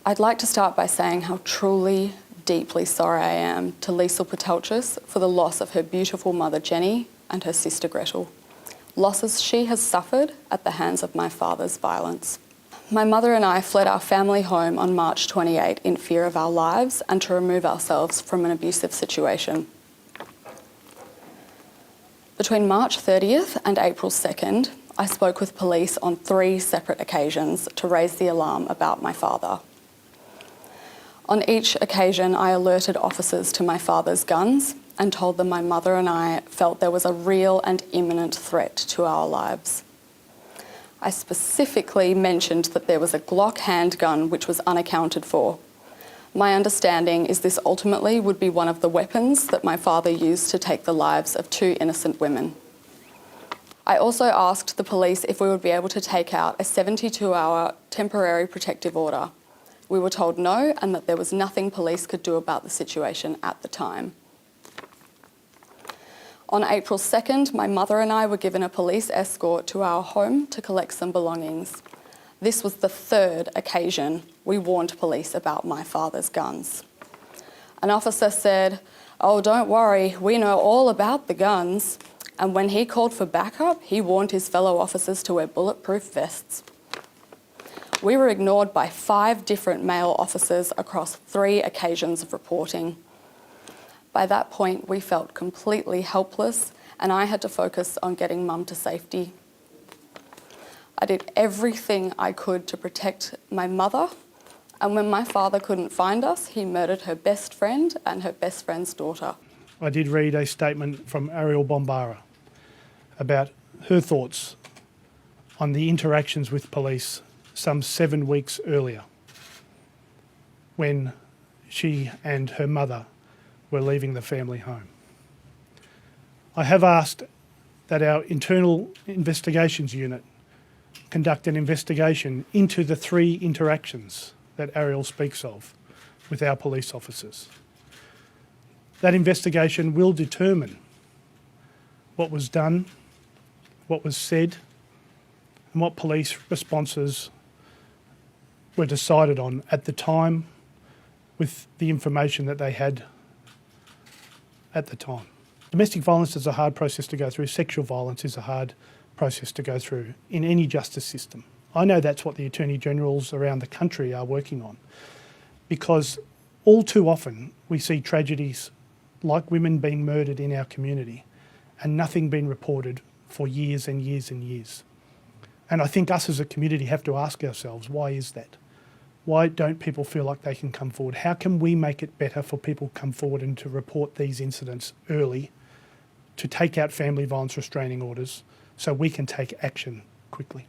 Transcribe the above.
I'd like to start by saying how truly, deeply sorry I am to Liesl Patelchis for the loss of her beautiful mother Jenny and her sister Gretel. Losses she has suffered at the hands of my father's violence. My mother and I fled our family home on March 28 in fear of our lives and to remove ourselves from an abusive situation. Between March 30th and April 2nd, I spoke with police on 3 separate occasions to raise the alarm about my father. On each occasion, I alerted officers to my father's guns and told them my mother and I felt there was a real and imminent threat to our lives. I specifically mentioned that there was a Glock handgun which was unaccounted for. My understanding is this ultimately would be one of the weapons that my father used to take the lives of 2 innocent women. I also asked the police if we would be able to take out a 72-hour temporary protective order. We were told no, and that there was nothing police could do about the situation at the time. On April 2nd, my mother and I were given a police escort to our home to collect some belongings. This was the 3rd occasion we warned police about my father's guns. An officer said, "Oh, don't worry, we know all about the guns." And when he called for backup, he warned his fellow officers to wear bulletproof vests. We were ignored by 5 different male officers across 3 occasions of reporting. By that point, we felt completely helpless, and I had to focus on getting Mum to safety. I did everything I could to protect my mother, and when my father couldn't find us, he murdered her best friend and her best friend's daughter. I did read a statement from Ariel Bombara about her thoughts on the interactions with police some 7 weeks earlier, when she and her mother were leaving the family home. I have asked that our internal investigations unit conduct an investigation into the 3 interactions that Ariel speaks of with our police officers. That investigation will determine what was done, what was said, and what police responses were decided on at the time with the information that they had at the time. Domestic violence is a hard process to go through. Sexual violence is a hard process to go through in any justice system. I know that's what the Attorney Generals around the country are working on, because all too often we see tragedies like women being murdered in our community and nothing being reported for years and years and years. And I think us as a community have to ask ourselves, why is that? Why don't people feel like they can come forward? How can we make it better for people to come forward and to report these incidents early, to take out family violence restraining orders so we can take action quickly?